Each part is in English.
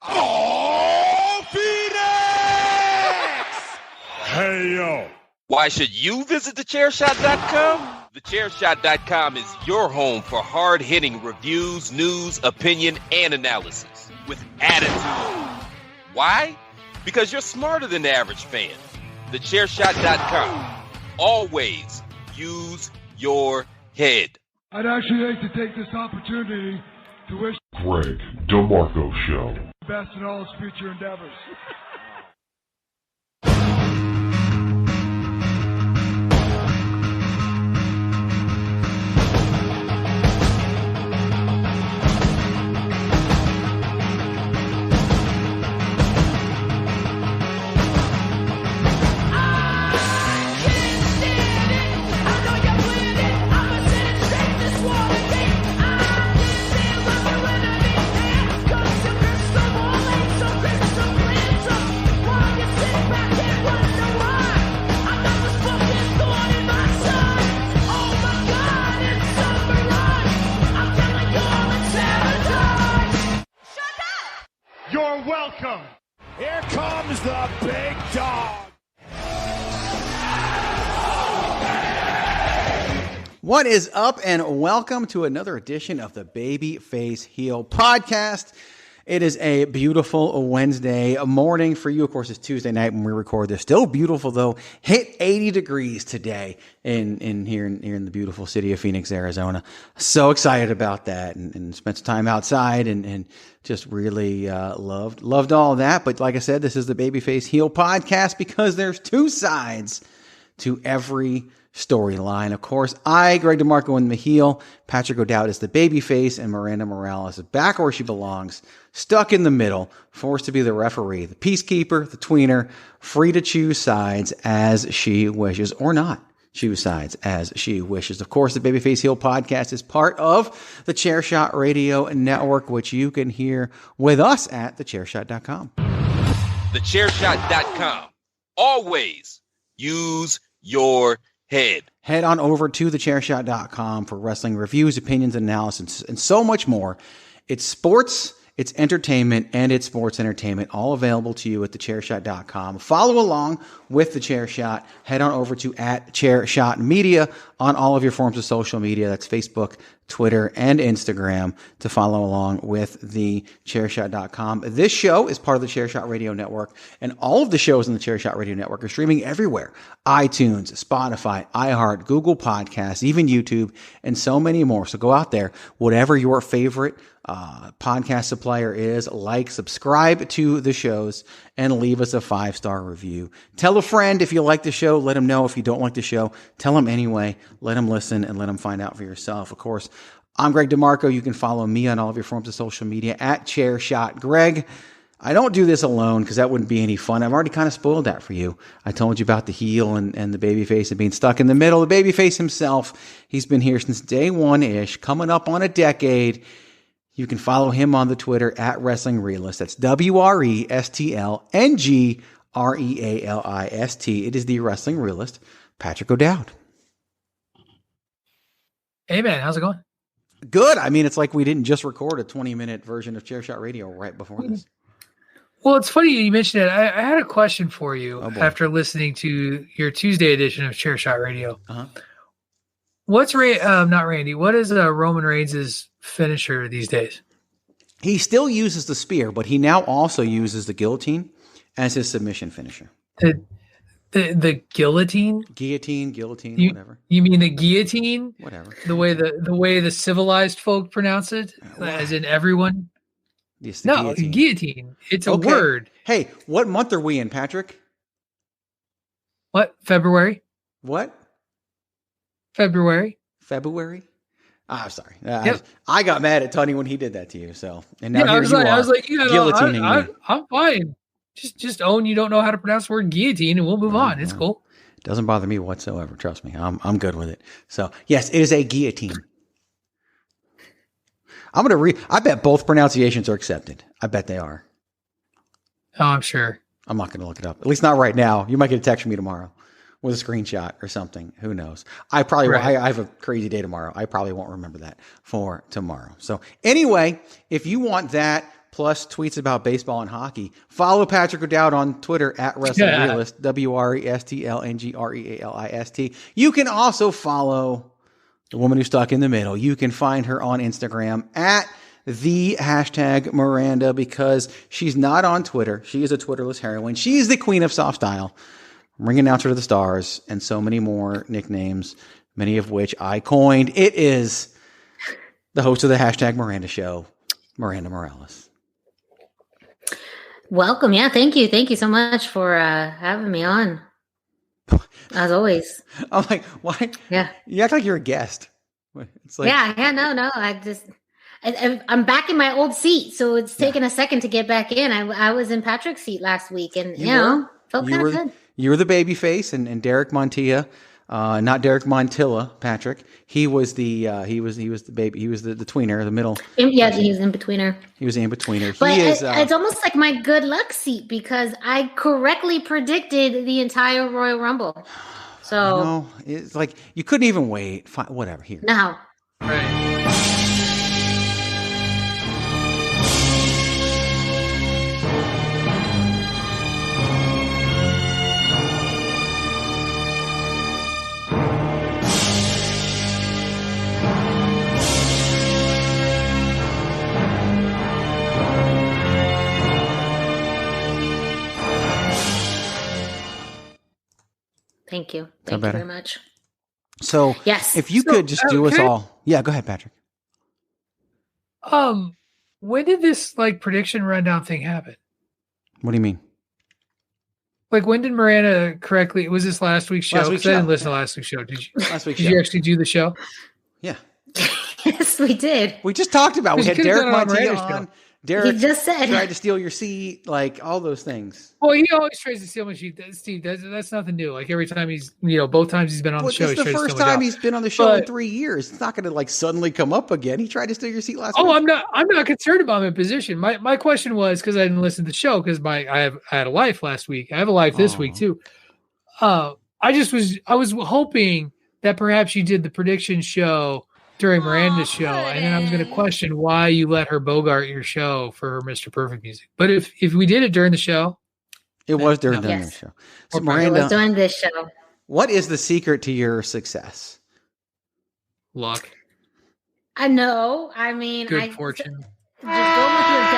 Oh, Phoenix! Hey, yo. Why should you visit thechairshot.com? Thechairshot.com is your home for hard-hitting reviews, news, opinion, and analysis with attitude. Why? Because you're smarter than the average fan. Thechairshot.com. Always use your head. I'd actually like to take this opportunity to wish Greg DeMarco Show the best in all his future endeavors. Welcome. Here comes the big dog. What is up, and welcome to another edition of the Babyface Heel Podcast. It is a beautiful Wednesday morning for you. Of course, it's Tuesday night when we record this. Still beautiful, though. Hit 80 degrees today in here in the beautiful city of Phoenix, Arizona. So excited about that, and spent some time outside and just really loved all of that. But like I said, this is the Babyface Heel Podcast because there's two sides to every storyline. Of course, I, Greg DeMarco, am the heel. Patrick O'Dowd is the babyface, and Miranda Morales is back where she belongs, stuck in the middle, forced to be the referee, the peacekeeper, the tweener, free to choose sides as she wishes, or not choose sides as she wishes. Of course, the Babyface Heel Podcast is part of the Chairshot Radio Network, which you can hear with us at thechairshot.com. Thechairshot.com. Always use your head. Head on over to thechairshot.com for wrestling reviews, opinions, analysis, and so much more. It's sports, it's entertainment, and it's sports entertainment, all available to you at thechairshot.com. Follow along with The Chairshot. Head on over to @ChairShotMedia on all of your forms of social media. That's Facebook, Twitter, and Instagram to follow along with the Chairshot.com. This show is part of the Chairshot Radio Network, and all of the shows in the Chairshot Radio Network are streaming everywhere. iTunes, Spotify, iHeart, Google Podcasts, even YouTube, and so many more. So go out there, whatever your favorite podcast supplier is, like, subscribe to the shows, and leave us a 5-star review. Tell a friend if you like the show. Let them know if you don't like the show. Tell them anyway. Let them listen and let them find out for yourself. Of course, I'm Greg DeMarco. You can follow me on all of your forms of social media at ChairShotGreg. I don't do this alone because that wouldn't be any fun. I've already kind of spoiled that for you. I told you about the heel and the babyface and being stuck in the middle. The babyface himself, he's been here since day one-ish, coming up on a decade. You can follow him on the Twitter at Wrestling Realist. That's WRESTLNGREALIST. It is the Wrestling Realist, Patrick O'Dowd. Hey, man. How's it going? Good. I mean, it's like we didn't just record a 20-minute version of Chairshot Radio right before this. Well, it's funny you mentioned it. I had a question for you after listening to your Tuesday edition of Chairshot Radio. Uh-huh. What's not Randy? What is Roman Reigns' finisher these days? He still uses the spear, but he now also uses the guillotine as his submission finisher. The guillotine? Guillotine, whatever. You mean the guillotine? Whatever. The way the civilized folk pronounce it, as in everyone. Yes, no, guillotine. It's a word. Hey, what month are we in, Patrick? What? February? What? February? I'm sorry. Yep. I got mad at Tony when he did that to you. So, and now I was like, guillotining me. I'm fine. Just own you don't know how to pronounce the word guillotine, and we'll move on. It's cool. It doesn't bother me whatsoever. Trust me, I'm good with it. So, yes, it is a guillotine. I'm gonna I bet both pronunciations are accepted. I bet they are. Oh, I'm sure. I'm not gonna look it up. At least not right now. You might get a text from me tomorrow with a screenshot or something. Who knows? I probably I have a crazy day tomorrow. I probably won't remember that for tomorrow. So anyway, if you want that plus tweets about baseball and hockey. Follow Patrick O'Dowd on Twitter at WrestlingRealist, WRESTLNGREALIST. You can also follow the woman who's stuck in the middle. You can find her on Instagram at the hashtag Miranda, because she's not on Twitter. She is a Twitterless heroine. She is the queen of soft style, ring announcer to the stars, and so many more nicknames, many of which I coined. It is the host of the hashtag Miranda Show, Miranda Morales. Welcome. Yeah, thank you. Thank you so much for having me on. As always. I'm like, why? Yeah. You act like you're a guest. It's like, no. I'm back in my old seat, so it's taken a second to get back in. I was in Patrick's seat last week, and felt kind of good. You were the babyface, and Derek Montilla, not Derek Montilla, Patrick. He was the baby. He was the tweener, the middle. Yeah, he was in betweener. He was in betweener. But it's almost like my good luck seat, because I correctly predicted the entire Royal Rumble. So it's like you couldn't even wait. Fine, whatever. Here. No. Right. Thank you. Thank you very much. So, yes, if you could just do us all. Yeah, go ahead, Patrick. When did this prediction rundown thing happen? What do you mean? When did Miranda correctly? Was this last week's show? Because I didn't listen to last week's show. Did you? Last week's did show. You actually do the show? Yeah. Yes, we did. We just talked about. We had Derek Montilla on. Derek he just said tried to steal your seat, all those things. Well, he always tries to steal my seat. Steve, that's nothing new. Every time he's, both times he's been on the show. It's the first time he's been on the show in 3 years. It's not going to suddenly come up again. He tried to steal your seat last week. I'm not concerned about my position. My question was, because I didn't listen to the show, because I had a life last week. I have a life this week too. I was hoping that perhaps you did the prediction show during Miranda's show, and then I was going to question why you let her bogart your show for her Mr. Perfect music. But if we did it during the show, it was during the show. So Miranda, it was during this show. What is the secret to your success? Luck. I know. I mean, good fortune. Just go with your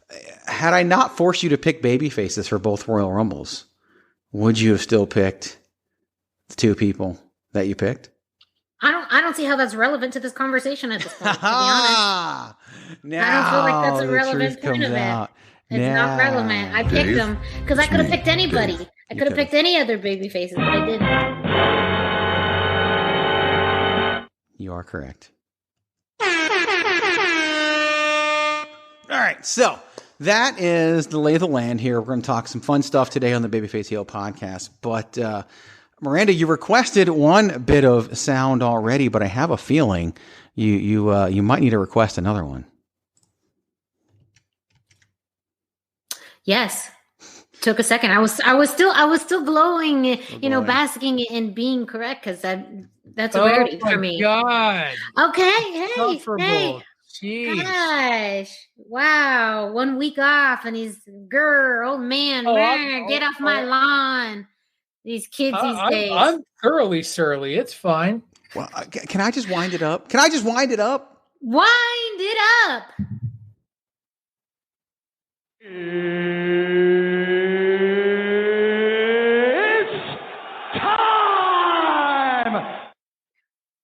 gut. Had I not forced you to pick baby faces for both Royal Rumbles, would you have still picked the two people that you picked? I don't see how that's relevant to this conversation at this point, to be honest. Now I don't feel like that's a relevant point of it. It's not relevant. I picked them because I could have picked anybody. I could have picked any other baby faces, but I didn't. You are correct. All right, so that is the lay of the land here. We're going to talk some fun stuff today on the Babyface Heel podcast, but Miranda, you requested one bit of sound already, but I have a feeling you might need to request another one. Yes, took a second. I was still glowing, basking in being correct, because that's a rarity for me. God. Okay, hey. Jeez. Gosh, wow! 1 week off, and he's old man. Get off my lawn. These kids these days. I'm thoroughly surly. It's fine. Well, can I just wind it up? Wind it up. It's time!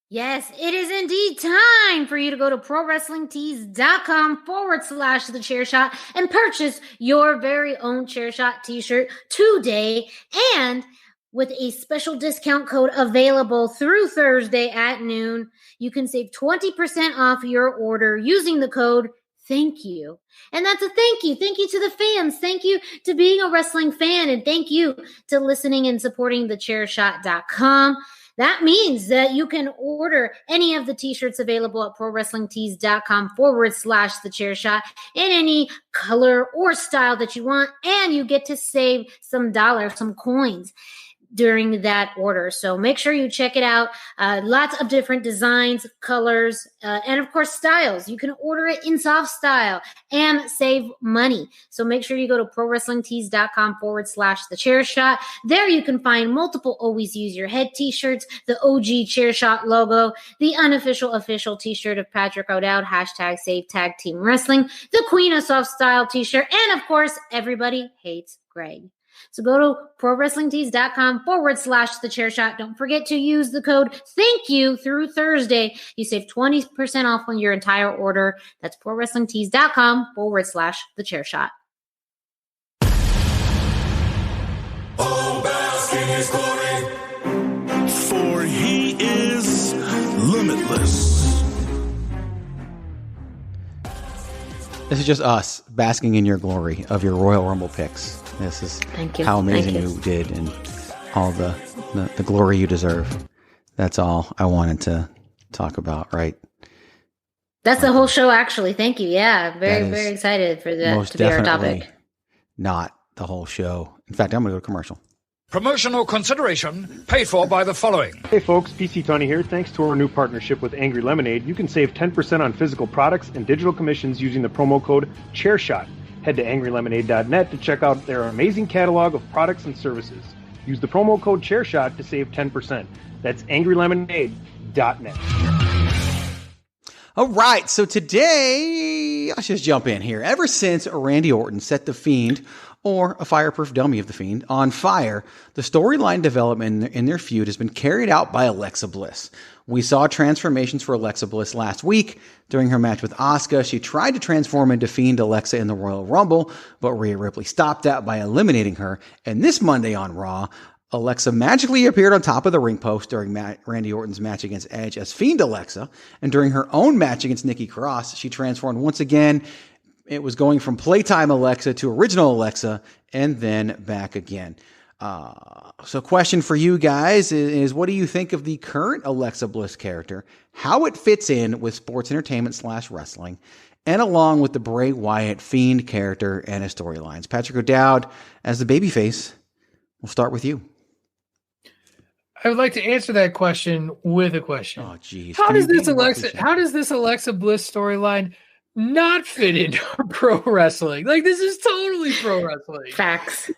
Yes, it is indeed time for you to go to ProWrestlingTees.com/TheChairShot and purchase your very own Chairshot t-shirt today. And with a special discount code available through Thursday at noon, you can save 20% off your order using the code Thank You. And that's a thank you. Thank you to the fans. Thank you to being a wrestling fan. And thank you to listening and supporting thechairshot.com. That means that you can order any of the t-shirts available at ProWrestlingTees.com/TheChairShot in any color or style that you want. And you get to save some dollars, some coins. during that order. So make sure you check it out. Lots of different designs, colors, and of course styles. You can order it in soft style and save money. So make sure you go to prowrestlingtees.com/thechairshot. There you can find multiple Always Use Your Head t-shirts, the OG Chairshot logo, the unofficial official t-shirt of Patrick O'Dowd, #SaveTagTeamWrestling, the Queen of Soft Style t-shirt, and of course, Everybody Hates Greg. So go to prowrestlingtees.com/thechairshot. Don't forget to use the code Thank You through Thursday. You save 20% off on your entire order. That's prowrestlingtees.com/thechairshot. Oh, bask in his glory, for he is limitless. This is just us basking in your glory of your Royal Rumble picks. This is how amazing you did and all the glory you deserve. That's all I wanted to talk about, right? That's the whole show, actually. Thank you. Yeah, very excited for that to be our topic. Not the whole show. In fact, I'm going to go to commercial. Promotional consideration paid for by the following. Hey folks, PC Tony here. Thanks to our new partnership with Angry Lemonade, you can save 10% on physical products and digital commissions using the promo code CHAIRSHOT. Head to angrylemonade.net to check out their amazing catalog of products and services. Use the promo code CHAIRSHOT to save 10%. That's angrylemonade.net. All right, so today, let's just jump in here. Ever since Randy Orton set The Fiend, or a fireproof dummy of The Fiend, on fire, the storyline development in their feud has been carried out by Alexa Bliss. We saw transformations for Alexa Bliss last week. During her match with Asuka, she tried to transform into Fiend Alexa in the Royal Rumble, but Rhea Ripley stopped that by eliminating her. And this Monday on Raw, Alexa magically appeared on top of the ring post during Randy Orton's match against Edge as Fiend Alexa. And during her own match against Nikki Cross, she transformed once again. It was going from Playtime Alexa to Original Alexa and then back again. So question for you guys is what do you think of the current Alexa Bliss character, how it fits in with sports entertainment / wrestling, and along with the Bray Wyatt Fiend character and his storylines? Patrick O'Dowd as the babyface. We'll start with you. I would like to answer that question with a question. Oh, geez. How does this Alexa Bliss storyline not fit into pro wrestling? Like, this is totally pro wrestling. Facts.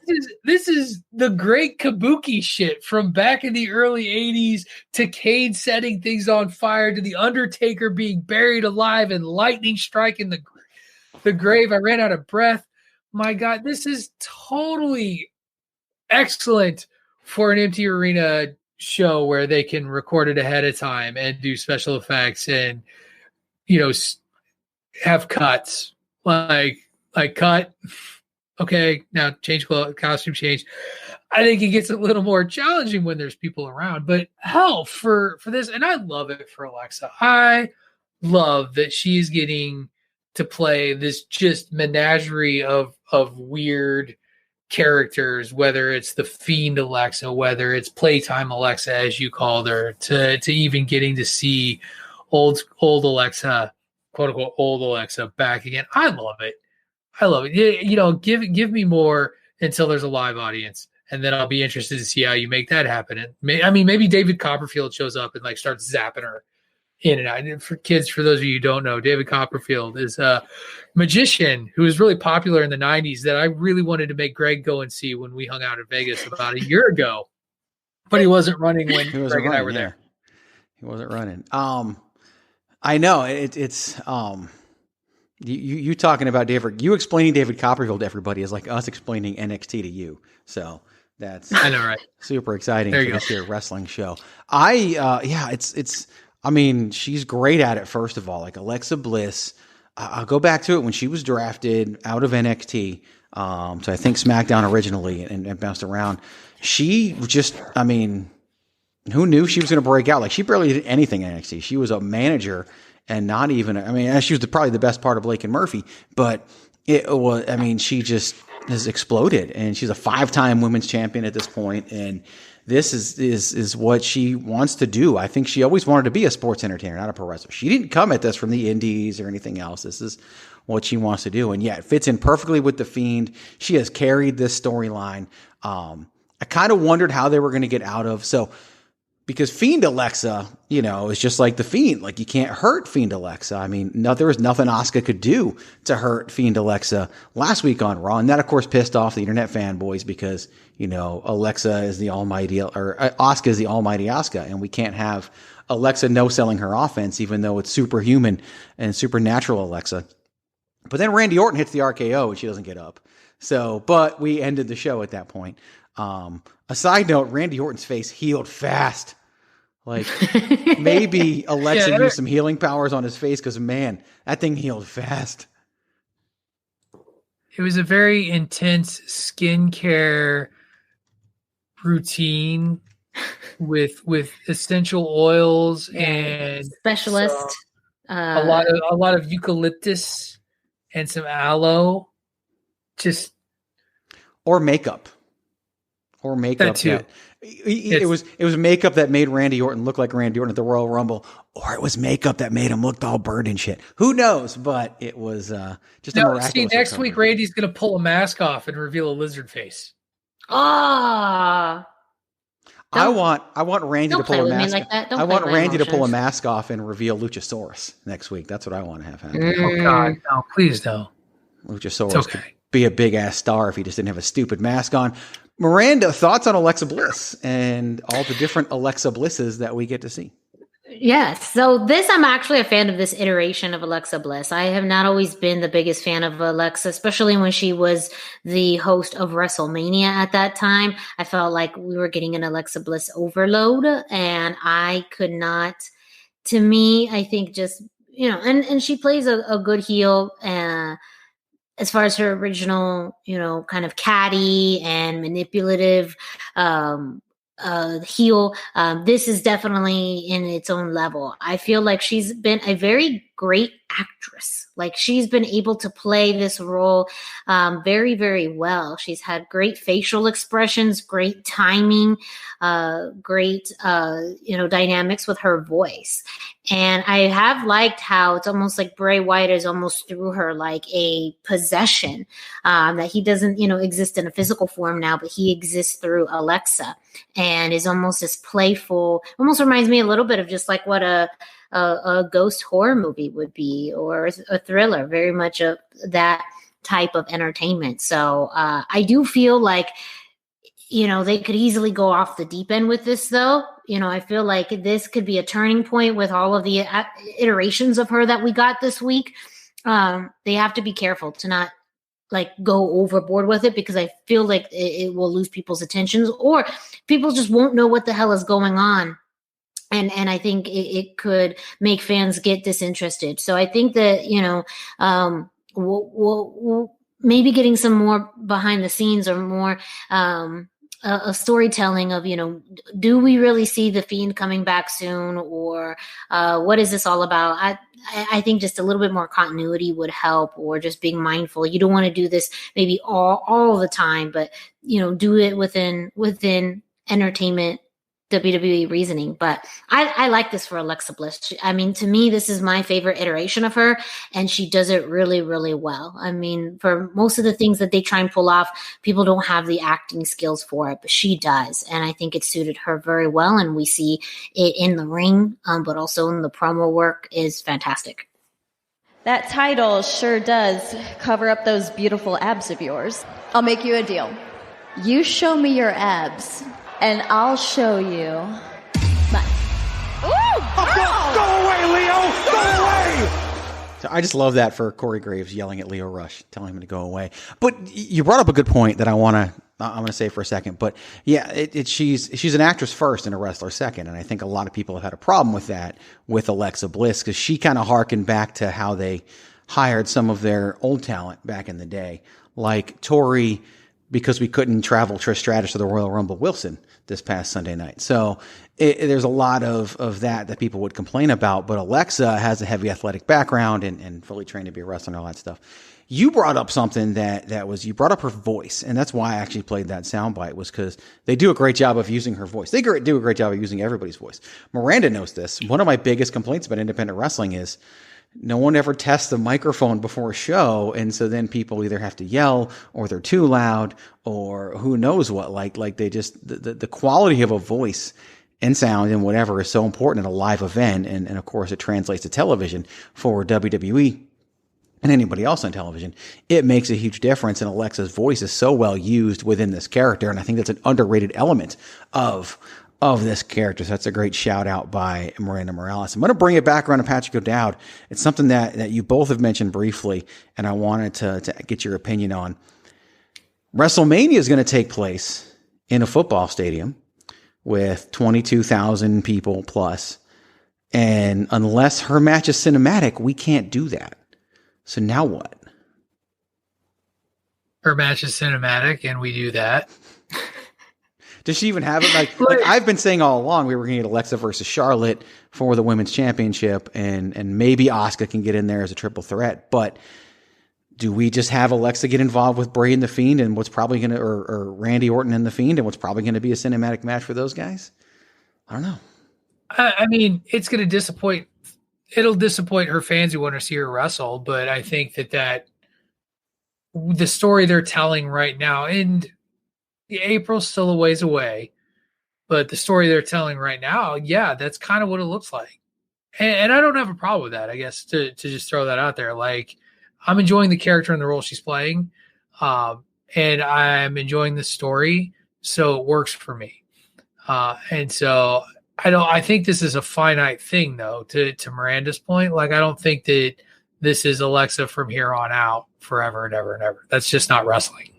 This is the great kabuki shit from back in the early 80s to Kane setting things on fire to the Undertaker being buried alive and lightning striking the grave. I ran out of breath. My God, this is totally excellent for an empty arena show where they can record it ahead of time and do special effects and, have cuts like cut. Okay, now change costume change. I think it gets a little more challenging when there's people around, but hell for this. And I love it for Alexa. I love that she's getting to play this just menagerie of weird characters, whether it's the Fiend Alexa, whether it's Playtime Alexa, as you called her, to even getting to see old Alexa, quote unquote, old Alexa back again. I love it. Give me more until there's a live audience, and then I'll be interested to see how you make that happen. And maybe David Copperfield shows up and starts zapping her in and out. And for those of you who don't know, David Copperfield is a magician who was really popular in the 90s that I really wanted to make Greg go and see when we hung out in Vegas about a year ago. But he wasn't running when Greg and I were there. He wasn't running. I know it's you talking about you explaining David Copperfield to everybody is like us explaining NXT to you. So that's I know, right? Super exciting for this year's wrestling show. It's she's great at it. First of all, like Alexa Bliss, I'll go back to it when she was drafted out of NXT. So I think SmackDown originally and bounced around. She just, who knew she was going to break out? Like, she barely did anything in NXT. She was a manager and not even, she was probably the best part of Blake and Murphy, but it was, she just has exploded, and she's a 5-time women's champion at this point. And this is what she wants to do. I think she always wanted to be a sports entertainer, not a pro wrestler. She didn't come at this from the indies or anything else. This is what she wants to do. And yeah, it fits in perfectly with The Fiend. She has carried this storyline. I kind of wondered how they were going to get out of. So, because Fiend Alexa, is just like the Fiend. Like, you can't hurt Fiend Alexa. I mean, there was nothing Asuka could do to hurt Fiend Alexa last week on Raw. And that, of course, pissed off the internet fanboys because, Alexa is the almighty, or Asuka is the almighty Asuka. And we can't have Alexa no-selling her offense, even though it's superhuman and supernatural Alexa. But then Randy Orton hits the RKO and she doesn't get up. So, but we ended the show at that point. A side note, Randy Orton's face healed fast. Like, maybe Alexa used some healing powers on his face because, man, that thing healed fast. It was a very intense skincare routine with essential oils and specialist. A lot of eucalyptus and some aloe. Or makeup. That too. It was makeup that made Randy Orton look like Randy Orton at the Royal Rumble, or it was makeup that made him look all burned and shit. Who knows? But it was just a miraculous. See, next week Randy's going to pull a mask off and reveal a lizard face. Ah. I want Randy to pull a mask. Like that. I want Randy to pull a mask off and reveal Luchasaurus next week. That's what I want to have happen. Oh God, no! Please no. Luchasaurus could be a big ass star if he just didn't have a stupid mask on. Miranda, thoughts on Alexa Bliss and all the different Alexa Blisses that we get to see? Yes. So I'm actually a fan of this iteration of Alexa Bliss. I have not always been the biggest fan of Alexa, especially when she was the host of WrestleMania at that time. I felt like we were getting an Alexa Bliss overload and I could not, to me, I think just, and she plays a good heel, as far as her original, kind of catty and manipulative heel, this is definitely in its own level. I feel like she's been a very great actress. Like, she's been able to play this role very, very well. She's had great facial expressions, great timing, great, dynamics with her voice. And I have liked how it's almost like Bray Wyatt is almost through her like a possession, that he doesn't, exist in a physical form now, but he exists through Alexa and is almost this playful, almost reminds me a little bit of just like what a ghost horror movie would be, or a thriller, very much of that type of entertainment. So I do feel like, they could easily go off the deep end with this, though. I feel like this could be a turning point with all of the iterations of her that we got this week. They have to be careful to not like go overboard with it, because I feel like it will lose people's attentions, or people just won't know what the hell is going on. And I think it could make fans get disinterested. So I think that, we'll maybe getting some more behind the scenes or more a storytelling of, do we really see the Fiend coming back soon, or what is this all about? I think just a little bit more continuity would help, or just being mindful. You don't want to do this maybe all the time, but, do it within entertainment WWE reasoning. But I like this for Alexa Bliss. To me, this is my favorite iteration of her, and she does it really, really well. For most of the things that they try and pull off, people don't have the acting skills for it, but she does. And I think it suited her very well. And we see it in the ring, but also in the promo work is fantastic. That title sure does cover up those beautiful abs of yours. I'll make you a deal. You show me your abs, and I'll show you my... Go away, Leo! Go away! So I just love that for Corey Graves yelling at Leo Rush, telling him to go away. But you brought up a good point that I'm going to say for a second. But yeah, she's an actress first and a wrestler second. And I think a lot of people have had a problem with that with Alexa Bliss, because she kind of harkened back to how they hired some of their old talent back in the day, like Tori, because we couldn't travel Trish Stratus to the Royal Rumble, Wilson this past Sunday night. So there's a lot of that people would complain about, but Alexa has a heavy athletic background and fully trained to be a wrestler and all that stuff. You brought up something you brought up her voice, and that's why I actually played that soundbite, was because they do a great job of using her voice. They do a great job of using everybody's voice. Miranda knows this. One of my biggest complaints about independent wrestling is no one ever tests the microphone before a show. And so then people either have to yell or they're too loud or who knows what, like they just, the quality of a voice and sound and whatever is so important in a live event. And of course it translates to television for WWE and anybody else on television. It makes a huge difference. And Alexa's voice is so well used within this character. And I think that's an underrated element of this character. So that's a great shout out by Miranda Morales. I'm going to bring it back around to Patrick O'Dowd. It's something that you both have mentioned briefly, and I wanted to get your opinion on. WrestleMania is going to take place in a football stadium with 22,000 people plus. And unless her match is cinematic, we can't do that. So now what? Her match is cinematic and we do that. Does she even have it? Like I've been saying all along, we were going to get Alexa versus Charlotte for the women's championship, and maybe Asuka can get in there as a triple threat. But do we just have Alexa get involved with Bray and the Fiend, and what's probably going to, or Randy Orton and the Fiend, and what's probably going to be a cinematic match for those guys? I don't know. I mean, it's going to disappoint. It'll disappoint her fans who want to see her wrestle, but I think that the story they're telling right now, and April's still a ways away, but the story they're telling right now, yeah, that's kind of what it looks like. And I don't have a problem with that, I guess, to just throw that out there. Like, I'm enjoying the character and the role she's playing, and I'm enjoying the story, so it works for me. And so I think this is a finite thing, though, to Miranda's point. Like, I don't think that this is Alexa from here on out forever and ever and ever. That's just not wrestling.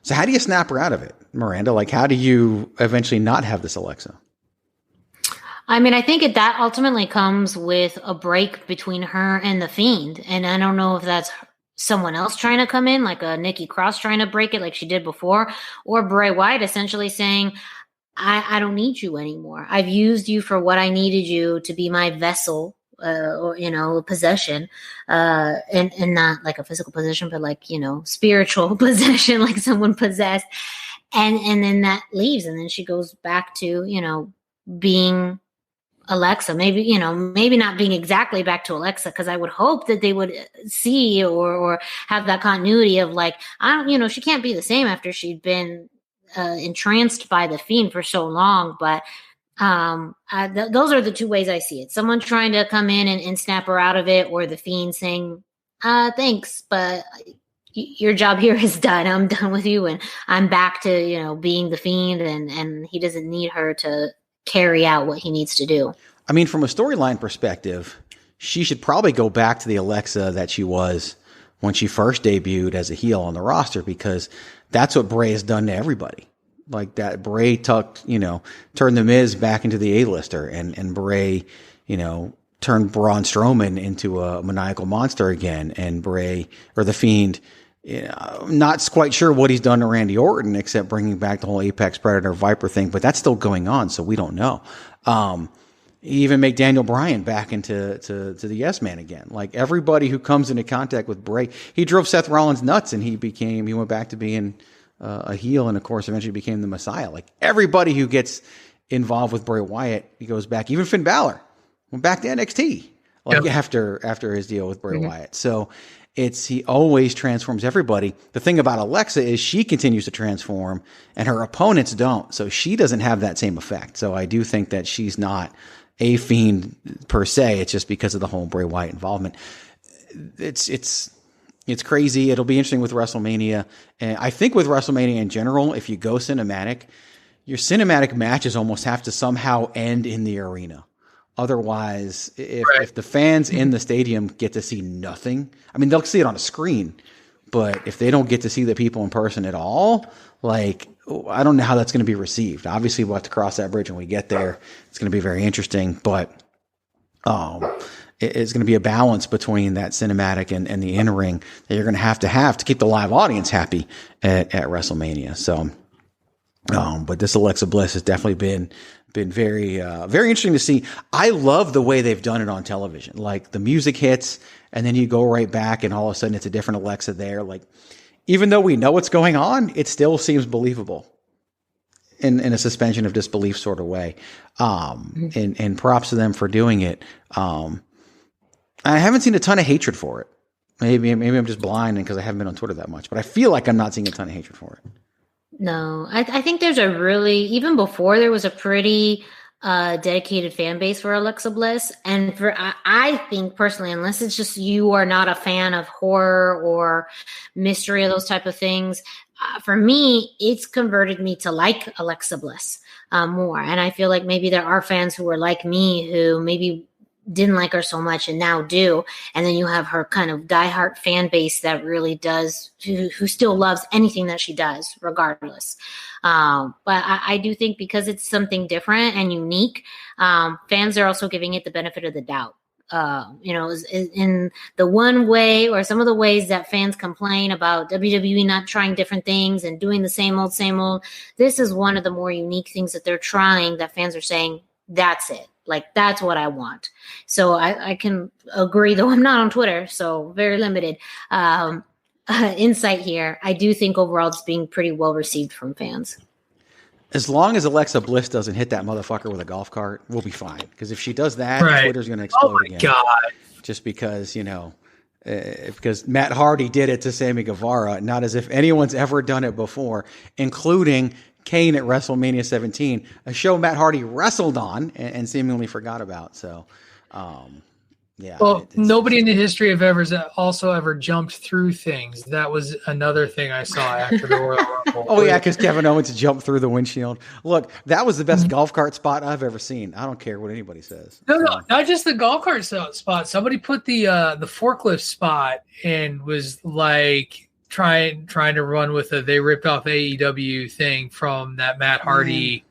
So how do you snap her out of it, Miranda? Like, how do you eventually not have this Alexa? I mean, I think that ultimately comes with a break between her and the Fiend. And I don't know if that's someone else trying to come in, like a Nikki Cross trying to break it like she did before, or Bray Wyatt essentially saying, I don't need you anymore. I've used you for what I needed you to be, my vessel, or, possession, and not like a physical possession, but like, spiritual possession, like someone possessed. And then that leaves. And then she goes back to, being Alexa, maybe not being exactly back to Alexa. Cause I would hope that they would see or have that continuity of like, she can't be the same after she'd been entranced by the Fiend for so long, but those are the two ways I see it. Someone trying to come in and snap her out of it, or the Fiend saying, thanks, but your job here is done. I'm done with you. And I'm back to, being the Fiend, and he doesn't need her to carry out what he needs to do. I mean, from a storyline perspective, she should probably go back to the Alexa that she was when she first debuted as a heel on the roster, because that's what Bray has done to everybody. Like that, Bray turned the Miz back into the A-lister, and Bray, turned Braun Strowman into a maniacal monster again, and Bray, or the Fiend, not quite sure what he's done to Randy Orton except bringing back the whole Apex Predator Viper thing, but that's still going on, so we don't know. He even make Daniel Bryan back into the Yes Man again. Like everybody who comes into contact with Bray, he drove Seth Rollins nuts, and he went back to being a heel, and of course eventually became the Messiah. Like everybody who gets involved with Bray Wyatt, he goes back. Even Finn Balor went back to NXT after his deal with Bray Wyatt. So he always transforms everybody. The thing about Alexa is she continues to transform, and her opponents don't. So she doesn't have that same effect. So I do think that she's not a Fiend per se. It's just because of the whole Bray Wyatt involvement. It's crazy. It'll be interesting with WrestleMania. And I think with WrestleMania in general, if you go cinematic, your cinematic matches almost have to somehow end in the arena. Otherwise, if the fans in the stadium get to see nothing, I mean, they'll see it on a screen, but if they don't get to see the people in person at all, like, I don't know how that's going to be received. Obviously, we'll have to cross that bridge when we get there. It's going to be very interesting, but it's going to be a balance between that cinematic and the in-ring that you're going to have to keep the live audience happy at WrestleMania. So, but this Alexa Bliss has definitely been very, very interesting to see. I love the way they've done it on television. Like the music hits and then you go right back and all of a sudden it's a different Alexa there. Like, even though we know what's going on, it still seems believable in a suspension of disbelief sort of way. And props to them for doing it. I haven't seen a ton of hatred for it. Maybe I'm just blind because I haven't been on Twitter that much, but I feel like I'm not seeing a ton of hatred for it. No, I think there's a really, even before there was a pretty dedicated fan base for Alexa Bliss. And I think personally, unless it's just you are not a fan of horror or mystery or those type of things, for me, it's converted me to like Alexa Bliss more. And I feel like maybe there are fans who are like me who maybe didn't like her so much and now do. And then you have her kind of diehard fan base that really does, who still loves anything that she does, regardless. But I do think because it's something different and unique, fans are also giving it the benefit of the doubt. In the one way or some of the ways that fans complain about WWE not trying different things and doing the same old, this is one of the more unique things that they're trying that fans are saying, that's it. Like, that's what I want. So I can agree, though I'm not on Twitter, so very limited insight here. I do think overall it's being pretty well received from fans. As long as Alexa Bliss doesn't hit that motherfucker with a golf cart, we'll be fine. Because if she does that, Twitter's going to explode again. Oh, my God. Just because, because Matt Hardy did it to Sammy Guevara, not as if anyone's ever done it before, including Kane at WrestleMania 17, a show Matt Hardy wrestled on and seemingly forgot about. So, yeah. Well, nobody in the history of ever jumped through things. That was another thing I saw after the Royal Rumble. Oh, yeah, because Kevin Owens jumped through the windshield. Look, that was the best golf cart spot I've ever seen. I don't care what anybody says. No, not just the golf cart spot. Somebody put the forklift spot and was like trying to run with it. They ripped off AEW thing from that Matt Hardy.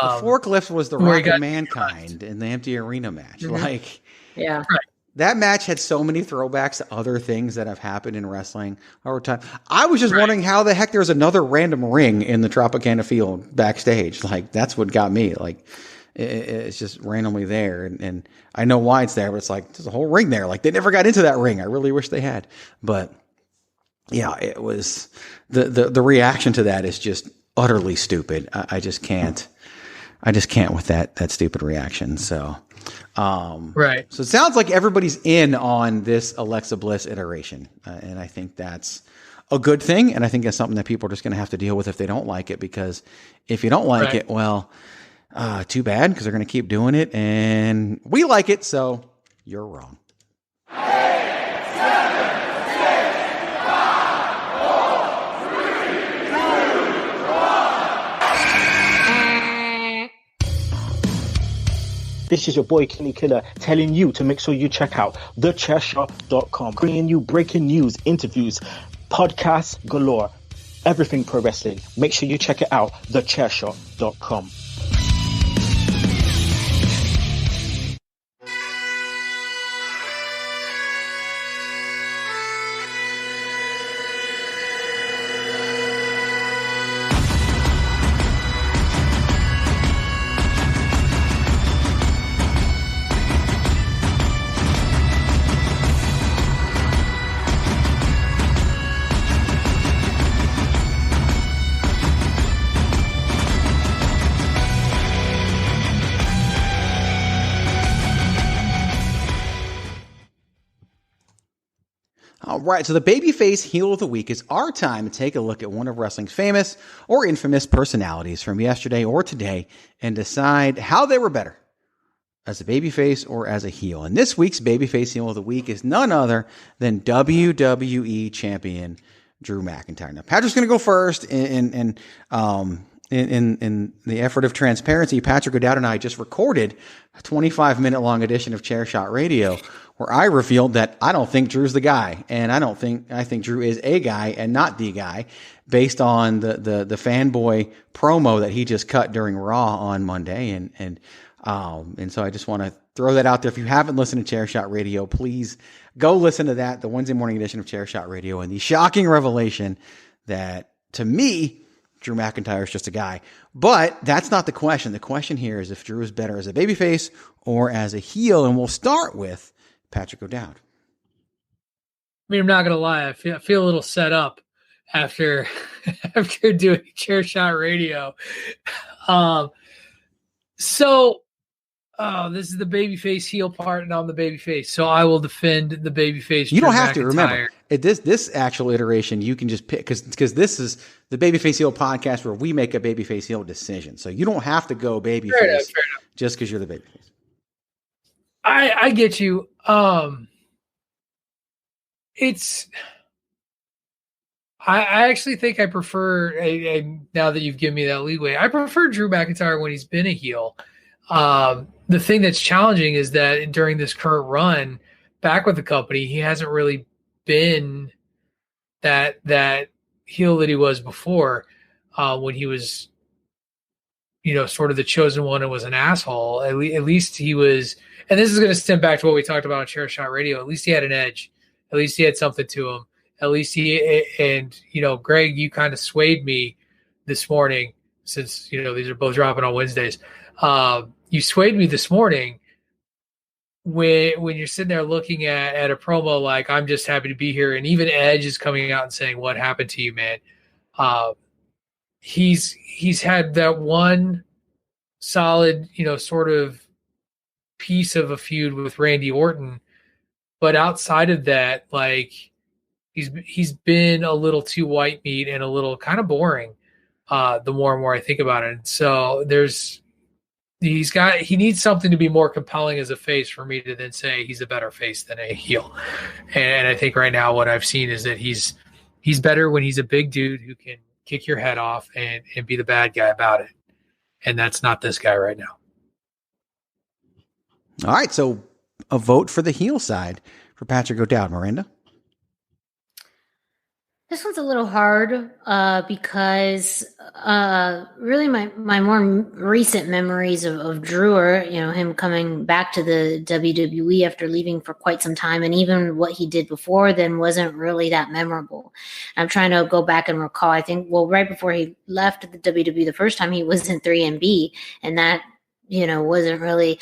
The forklift was the Rock of Mankind in the empty arena match. Mm-hmm. Yeah. Right. That match had so many throwbacks to other things that have happened in wrestling over time. I was just wondering how the heck there's another random ring in the Tropicana field backstage. Like, that's what got me. Like, it's just randomly there. And I know why it's there, but it's like, there's a whole ring there. Like, they never got into that ring. I really wish they had. But yeah, it was the reaction to that is just utterly stupid. I just can't with that stupid reaction. So, right. So it sounds like everybody's in on this Alexa Bliss iteration. And I think that's a good thing. And I think that's something that people are just going to have to deal with if they don't like it, because if you don't like it, well, too bad, because they're going to keep doing it and we like it. So you're wrong. This is your boy Kenny Killer telling you to make sure you check out thechairshot.com, bringing you breaking news, interviews, podcasts galore, everything pro wrestling. Make sure you check it out, thechairshot.com. All right, so the Babyface Heel of the Week is our time to take a look at one of wrestling's famous or infamous personalities from yesterday or today and decide how they were better as a babyface or as a heel. And this week's Babyface Heel of the Week is none other than WWE Champion Drew McIntyre. Now, Patrick's going to go first in the effort of transparency. Patrick O'Dowd and I just recorded a 25-minute long edition of Chairshot Radio where I revealed that I don't think Drew's the guy, and I think Drew is a guy and not the guy, based on the fanboy promo that he just cut during Raw on Monday, and so I just want to throw that out there. If you haven't listened to Chairshot Radio, please go listen to that, the Wednesday morning edition of Chairshot Radio, and the shocking revelation that, to me, Drew McIntyre is just a guy. But that's not the question. The question here is if Drew is better as a babyface or as a heel, and we'll start with Patrick O'Dowd. I mean, I'm not going to lie. I feel a little set up after doing Chairshot Radio. So oh, this is the babyface heel part, and I'm the babyface, so I will defend the babyface. You don't have to remember this actual iteration. You can just pick because this is the Babyface Heel podcast where we make a babyface heel decision. So you don't have to go babyface just because you're the babyface. I get you. I actually think I prefer, now that you've given me that leeway, I prefer Drew McIntyre when he's been a heel. The thing that's challenging is that during this current run back with the company, he hasn't really been that heel that he was before, when he was, sort of the chosen one and was an asshole. At least he was, and this is going to stem back to what we talked about on Chairshot Radio. At least he had an edge. At least he had something to him. At least Greg, you kind of swayed me this morning, since, these are both dropping on Wednesdays. You swayed me this morning when you're sitting there looking at a promo like, I'm just happy to be here. And even Edge is coming out and saying, what happened to you, man? He's had that one solid, sort of piece of a feud with Randy Orton. But outside of that, like, he's been a little too white meat and a little kind of boring, the more and more I think about it. So he needs something to be more compelling as a face for me to then say he's a better face than a heel. And I think right now what I've seen is that he's better when he's a big dude who can kick your head off and be the bad guy about it. And that's not this guy right now. All right. So a vote for the heel side for Patrick O'Dowd. Miranda? This one's a little hard because really my more recent memories of Drew are, him coming back to the WWE after leaving for quite some time. And even what he did before then wasn't really that memorable. I'm trying to go back and recall. I think, right before he left the WWE the first time, he was in 3MB. And that, wasn't really...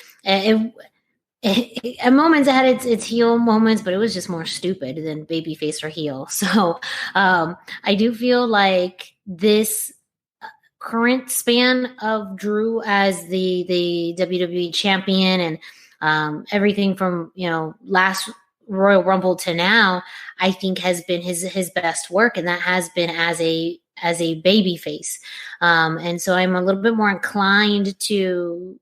At moments it had its heel moments, but it was just more stupid than babyface or heel. So I do feel like this current span of Drew as the WWE champion and everything from last Royal Rumble to now, I think has been his best work, and that has been as a babyface. And so I'm a little bit more inclined to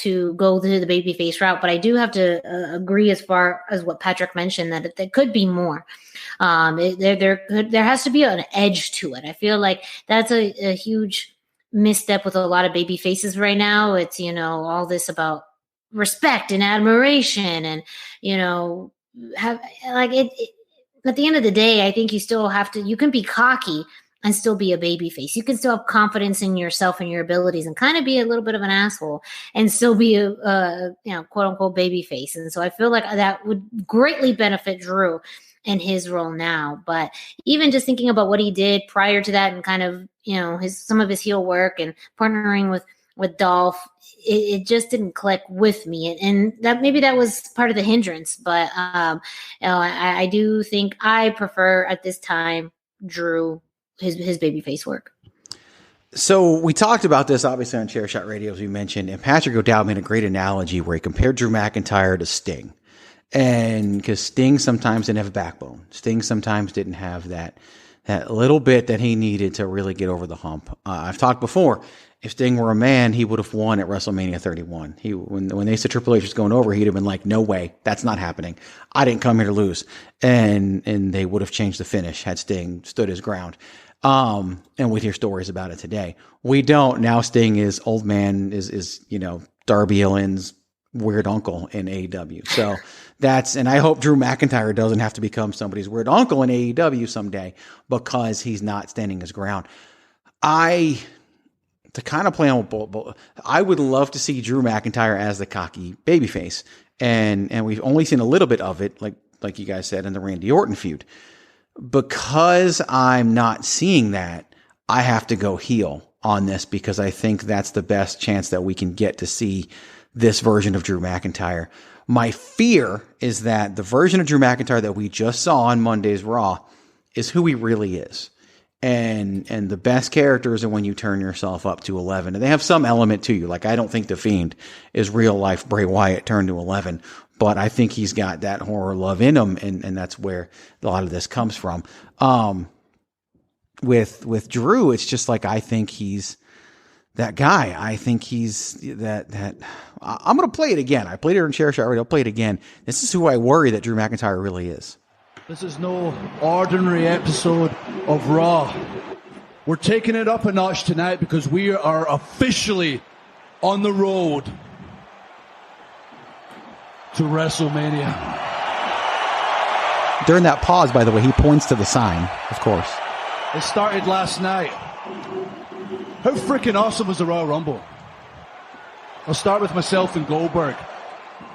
go to the babyface route, but I do have to agree as far as what Patrick mentioned, that there could be more. There has to be an edge to it. I feel like that's a huge misstep with a lot of baby faces right now. It's, all this about respect and admiration and, have like it at the end of the day, I think you still have to, you can be cocky and still be a baby face. You can still have confidence in yourself and your abilities and kind of be a little bit of an asshole and still be a quote unquote baby face. And so I feel like that would greatly benefit Drew in his role now. But even just thinking about what he did prior to that and kind of, some of his heel work and partnering with Dolph, it just didn't click with me. And that maybe that was part of the hindrance. But I do think I prefer at this time Drew, his babyface work. So we talked about this obviously on Chairshot Radio, as we mentioned, and Patrick O'Dowd made a great analogy where he compared Drew McIntyre to Sting. And because Sting sometimes didn't have a backbone. Sting sometimes didn't have that little bit that he needed to really get over the hump. I've talked before, if Sting were a man, he would have won at WrestleMania 31. When they said Triple H was going over, he'd have been like, no way, that's not happening. I didn't come here to lose. And they would have changed the finish had Sting stood his ground. And we'd hear stories about it today. We don't. Now Sting is old man, is Darby Allin's weird uncle in AEW. So and I hope Drew McIntyre doesn't have to become somebody's weird uncle in AEW someday because he's not standing his ground. To kind of play on both, I would love to see Drew McIntyre as the cocky babyface. And we've only seen a little bit of it, like you guys said, in the Randy Orton feud. Because I'm not seeing that, I have to go heel on this because I think that's the best chance that we can get to see this version of Drew McIntyre. My fear is that the version of Drew McIntyre that we just saw on Monday's Raw is who he really is. And the best characters are when you turn yourself up to 11. And they have some element to you. Like, I don't think The Fiend is real life Bray Wyatt turned to 11, but I think he's got that horror love in him. And that's where a lot of this comes from. With Drew, it's just like, I think he's that guy. I think he's that I'm going to play it again. I played it on Chairshot Radio. I'll play it again. This is who I worry that Drew McIntyre really is. This is no ordinary episode of Raw. We're taking it up a notch tonight because we are officially on the road to WrestleMania. During that pause, by the way, he points to the sign, of course. It started last night. How freaking awesome was the Royal Rumble? I'll start with myself and Goldberg.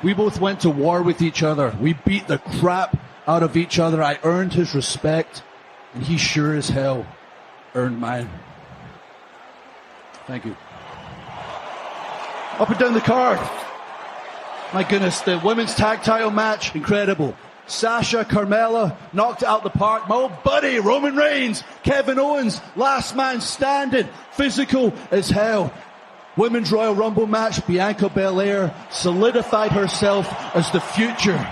We both went to war with each other. We beat the crap out of each other. I earned his respect, and he sure as hell earned mine. Thank you. Up and down the card. My goodness, the women's tag title match, incredible. Sasha, Carmella, knocked it out the park. My old buddy, Roman Reigns, Kevin Owens, last man standing, physical as hell. Women's Royal Rumble match, Bianca Belair solidified herself as the future.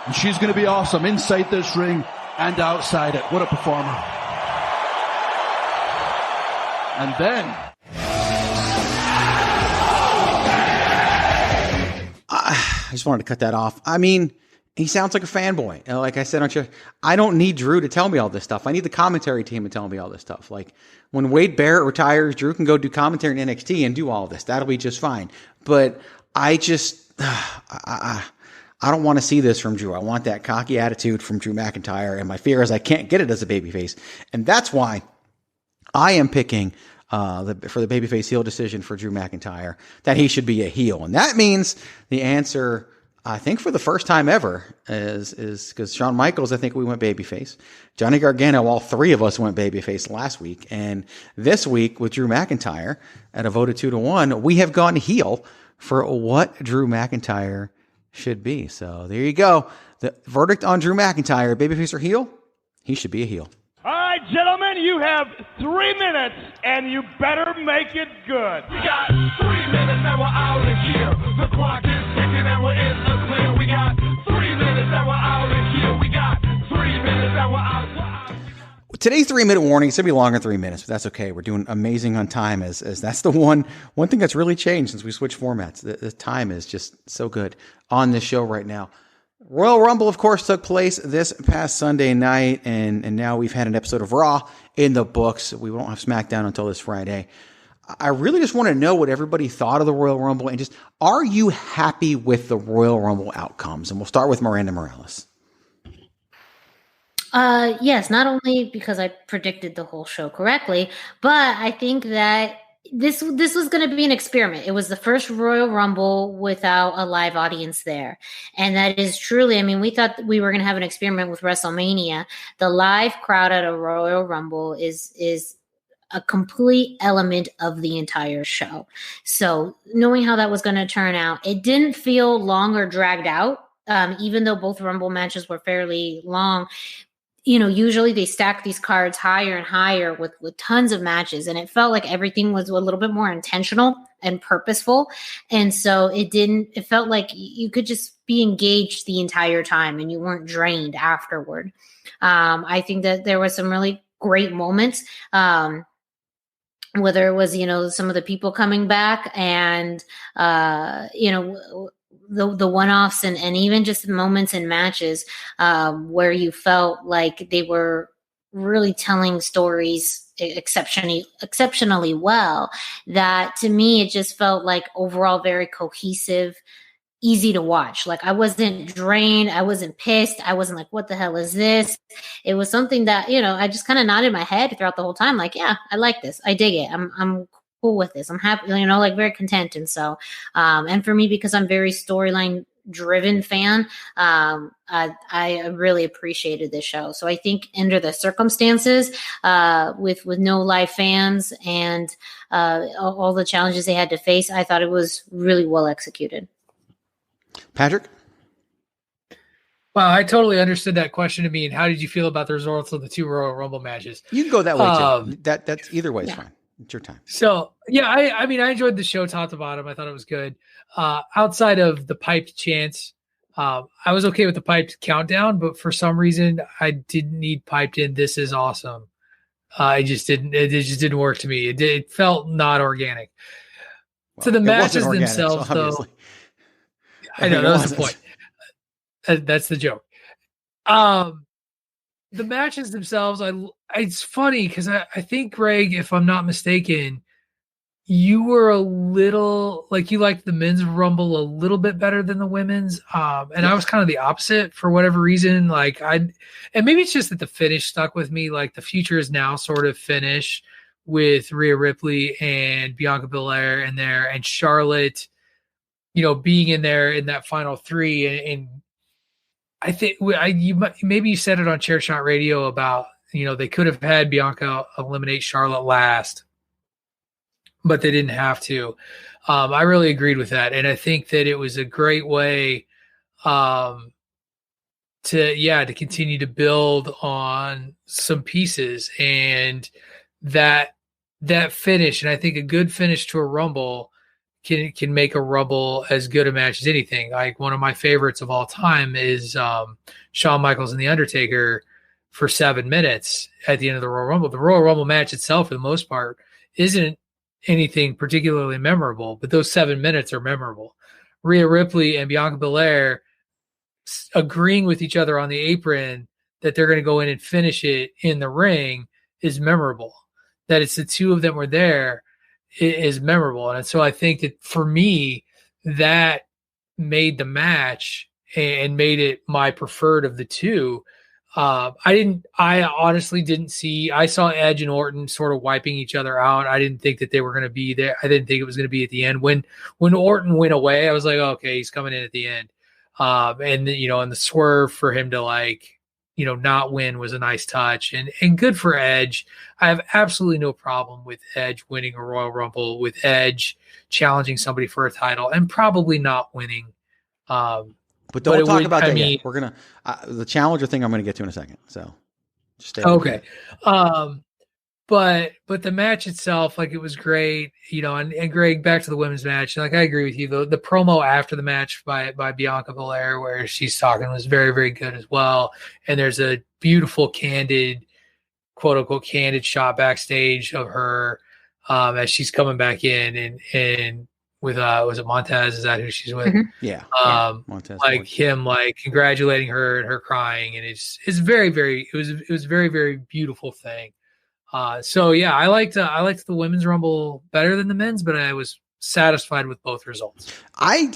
And she's going to be awesome inside this ring and outside it. What a performer. And then I just wanted to cut that off. I mean, he sounds like a fanboy. Like I said, I don't need Drew to tell me all this stuff. I need the commentary team to tell me all this stuff. Like, when Wade Barrett retires, Drew can go do commentary in NXT and do all of this. That'll be just fine. But I just, I don't want to see this from Drew. I want that cocky attitude from Drew McIntyre. And my fear is I can't get it as a babyface. And that's why I am picking for the babyface heel decision for Drew McIntyre, that he should be a heel. And that means the answer, I think for the first time ever, is because Shawn Michaels, I think we went babyface. Johnny Gargano, all three of us went babyface last week. And this week with Drew McIntyre at a vote of 2-1, we have gone heel for what Drew McIntyre should be. So there you go. The verdict on Drew McIntyre, babyface or heel? He should be a heel. All right, gentlemen, you have 3 minutes, and you better make it good. We got 3 minutes and we're out of here. The clock is ticking and we're in the clear. We got 3 minutes and we're out of here. We got 3 minutes and we're out. Today's 3-minute warning. It's going to be longer than 3 minutes, but that's okay. We're doing amazing on time as that's the one thing that's really changed since we switched formats. The time is just so good on this show right now. Royal Rumble, of course, took place this past Sunday night, and now we've had an episode of Raw in the books. We won't have SmackDown until this Friday. I really just want to know what everybody thought of the Royal Rumble, and just, are you happy with the Royal Rumble outcomes? And we'll start with Miranda Morales. Yes, not only because I predicted the whole show correctly, but I think that this was going to be an experiment. It was the first Royal Rumble without a live audience there. And that is truly, I mean, we thought we were going to have an experiment with WrestleMania. The live crowd at a Royal Rumble is a complete element of the entire show. So knowing how that was going to turn out, it didn't feel long or dragged out. Even though both Rumble matches were fairly long, you know, usually they stack these cards higher and higher with tons of matches. And it felt like everything was a little bit more intentional and purposeful. And so it felt like you could just be engaged the entire time and you weren't drained afterward. I think that there was some really great moments, whether it was, you know, some of the people coming back and, you know, the one-offs and even just moments in matches where you felt like they were really telling stories exceptionally well, that to me, it just felt like overall very cohesive, easy to watch. Like, I wasn't drained. I wasn't pissed. I wasn't like, what the hell is this? It was something that, you know, I just kind of nodded my head throughout the whole time. Like, yeah, I like this. I dig it. I'm cool with this. I'm happy, you know, like very content. And so, and for me, because I'm very storyline driven fan, I really appreciated this show. So I think under the circumstances, with no live fans and all the challenges they had to face, I thought it was really well executed. Patrick? Wow, I totally understood that question to mean, how did you feel about the results of the 2 Royal Rumble matches? You can go that way too. That's either way is fine. It's your time. So yeah, I mean, I enjoyed the show top to bottom. I thought it was good. Outside of the piped chants, I was okay with the piped countdown, but for some reason I didn't need piped in "This is awesome." It just didn't work to me. It felt not organic. Well, to the matches organic, themselves, so though, I know that was the point. That's the joke. The matches themselves, it's funny because I think, Greg, if I'm not mistaken, you were a little like, you liked the men's Rumble a little bit better than the women's. And I was kind of the opposite for whatever reason. And maybe it's just that the finish stuck with me. Like, the Future Is Now sort of finish with Rhea Ripley and Bianca Belair in there, and Charlotte, being in there in that final 3. And I think maybe you said it on Chairshot Radio about, they could have had Bianca eliminate Charlotte last, but they didn't have to. I really agreed with that. And I think that it was a great way to continue to build on some pieces, and that finish. And I think a good finish to a Rumble can make a Rumble as good a match as anything. Like, one of my favorites of all time is Shawn Michaels and The Undertaker for 7 minutes at the end of the Royal Rumble. The Royal Rumble match itself, for the most part, isn't anything particularly memorable, but those 7 minutes are memorable. Rhea Ripley and Bianca Belair agreeing with each other on the apron that they're going to go in and finish it in the ring is memorable. That it's the two of them were there is memorable. And so I think that for me, that made the match and made it my preferred of the two. I honestly didn't see, I saw Edge and Orton sort of wiping each other out. I didn't think that they were going to be there. I didn't think it was going to be at the end. When Orton went away, I was like, okay, he's coming in at the end. And the swerve for him to not win was a nice touch, and good for Edge. I have absolutely no problem with Edge winning a Royal Rumble, with Edge challenging somebody for a title and probably not winning. But don't talk about that yet. We're going to, the challenger thing I'm going to get to in a second. So just stay okay. But the match itself, it was great, and Greg, back to the women's match. I agree with you. The promo after the match by Bianca Belair, where she's talking, was very, very good as well. And there's a beautiful candid, quote unquote, candid shot backstage of her as she's coming back in and with, was it Montez? Is that who she's with? Mm-hmm. Yeah. Montez, him, congratulating her and her crying. And it's very, very, it was a very, very beautiful thing. So yeah, I liked the women's Rumble better than the men's, but I was satisfied with both results. I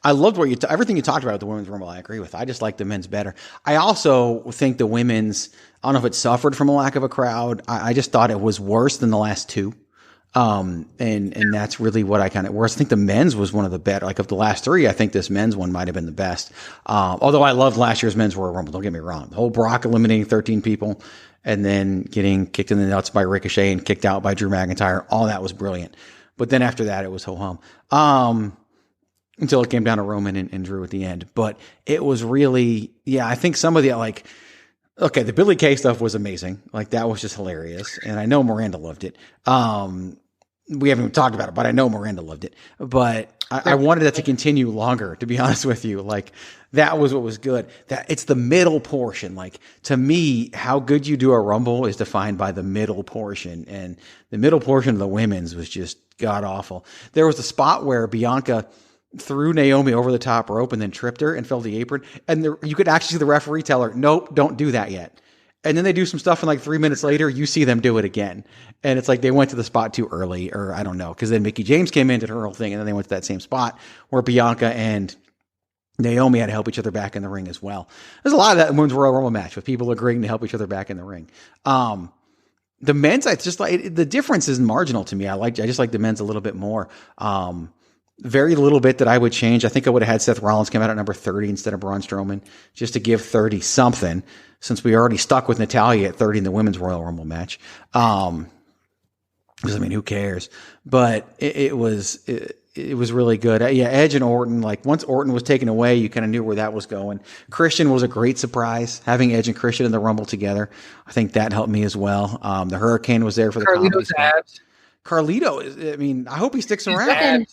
loved everything you talked about the women's Rumble. I agree with. I just like the men's better. I also think the women's, I don't know if it suffered from a lack of a crowd. I just thought it was worse than the last two. And that's really what I kind of worse. I think the men's was one of the better, of the last three. I think this men's one might've been the best. Although I loved last year's men's Royal Rumble. Don't get me wrong. The whole Brock eliminating 13 people and then getting kicked in the nuts by Ricochet and kicked out by Drew McIntyre. All that was brilliant. But then after that, it was ho-hum. Until it came down to Roman and Drew at the end. But it was really, I think some of the, okay, the Billy Kay stuff was amazing. That was just hilarious. And I know Miranda loved it. We haven't even talked about it, but I know Miranda loved it. But I wanted that to continue longer, to be honest with you. That was what was good. That it's the middle portion. To me, how good you do a Rumble is defined by the middle portion. And the middle portion of the women's was just god awful. There was a spot where Bianca threw Naomi over the top rope and then tripped her and fell to the apron. And you could actually see the referee tell her, nope, don't do that yet. And then they do some stuff, and 3 minutes later, you see them do it again. And it's they went to the spot too early, or I don't know, because then Mickie James came in, did her whole thing, and then they went to that same spot where Bianca and Naomi had to help each other back in the ring as well. There's a lot of that in Women's Royal Rumble match with people agreeing to help each other back in the ring. The men's, I just the difference is marginal to me. I just like the men's a little bit more. Very little bit that I would change. I think I would have had Seth Rollins come out at number 30 instead of Braun Strowman, just to give 30 something, since we already stuck with Natalya at 30 in the women's Royal Rumble match. Because who cares? But it was was really good. Edge and Orton, like once Orton was taken away, you kind of knew where that was going. Christian was a great surprise, having Edge and Christian in the Rumble together. I think that helped me as well. The Hurricane was there for the Carlito's abs. Carlito is, I mean, I hope he sticks around.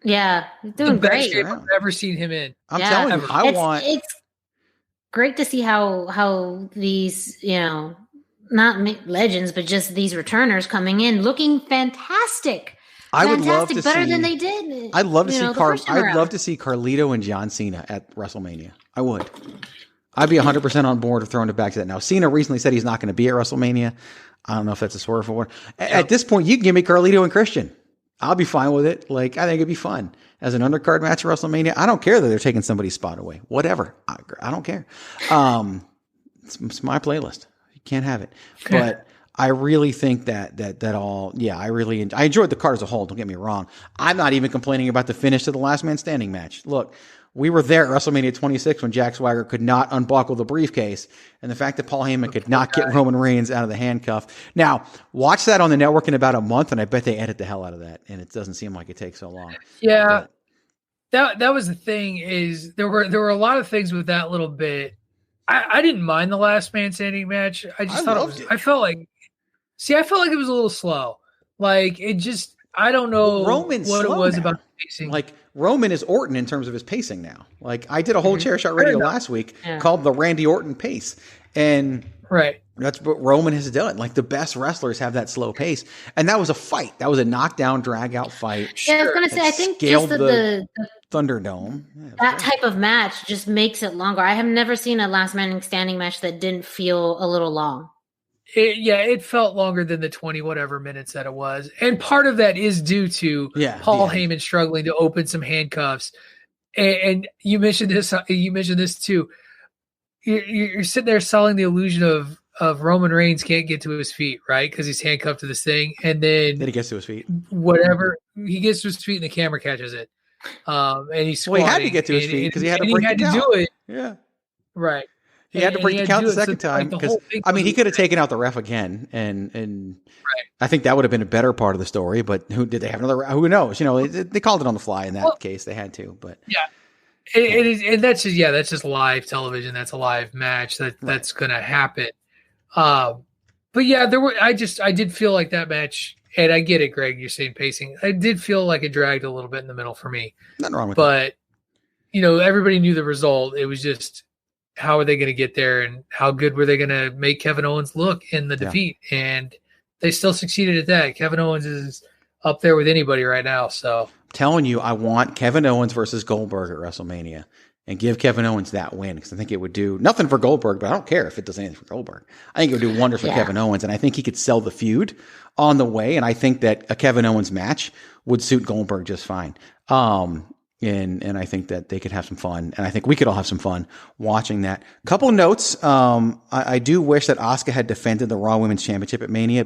Yeah, he's doing the best great. shape I've ever seen him in. I'm telling you, It's great to see how these, not legends, but just these returners coming in looking fantastic. I would love to better see, than they did. I'd love to see I'd love to see Carlito and John Cena at WrestleMania. I would. I'd be 100% on board of throwing it back to that. Now, Cena recently said he's not going to be at WrestleMania. I don't know if that's a swerve or what. At this point, you can give me Carlito and Christian. I'll be fine with it. Like, I think it'd be fun as an undercard match at WrestleMania. I don't care that they're taking somebody's spot away. Whatever. I don't care. It's my playlist. You can't have it. But I really think that all, I enjoyed the card as a whole. Don't get me wrong. I'm not even complaining about the finish to the last man standing match. Look, we were there at WrestleMania 26 when Jack Swagger could not unbuckle the briefcase, and the fact that Paul Heyman could not get Roman Reigns out of the handcuff. Now, watch that on the network in about a month, and I bet they edit the hell out of that, and it doesn't seem like it takes so long. Yeah, that was the thing. Is there were a lot of things with that little bit. I didn't mind the last man standing match. I just thought I felt like it was a little slow. Like it just. I don't know what it was about the pacing. Like Roman is Orton in terms of his pacing now. Like I did a whole Chairshot Radio last week called the Randy Orton pace. And that's what Roman has done. Like the best wrestlers have that slow pace. And that was a fight. That was a knockdown, drag out fight. Yeah, I was going to say, I think just the Thunderdome. That type of match just makes it longer. I have never seen a last man standing match that didn't feel a little long. It felt longer than the 20 whatever minutes that it was. And part of that is due to Paul Heyman struggling to open some handcuffs. And you mentioned this too. You're sitting there selling the illusion of Roman Reigns can't get to his feet, right? Because he's handcuffed to this thing. And then he gets to his feet. Whatever. He gets to his feet and the camera catches it. And he's he had to get to his feet because he had to break the count. Do it. Yeah. Right. He had to break the count the second time because he could have taken out the ref again, and I think that would have been a better part of the story. But who did they have another? Who knows? They called it on the fly in that case. They had to, but it is, and that's just live television. That's a live match. That's going to happen. But I did feel like that match, and I get it, Greg. You're saying pacing. I did feel like it dragged a little bit in the middle for me. Nothing wrong with that. But everybody knew the result. It was just. How are they going to get there, and how good were they going to make Kevin Owens look in the defeat? And they still succeeded at that. Kevin Owens is up there with anybody right now. So I'm telling you, I want Kevin Owens versus Goldberg at WrestleMania, and give Kevin Owens that win because I think it would do nothing for Goldberg, but I don't care if it does anything for Goldberg. I think it would do wonders for Kevin Owens, and I think he could sell the feud on the way. And I think that a Kevin Owens match would suit Goldberg just fine. And I think that they could have some fun, and I think we could all have some fun watching that. Couple of notes. I do wish that Asuka had defended the Raw Women's Championship at Mania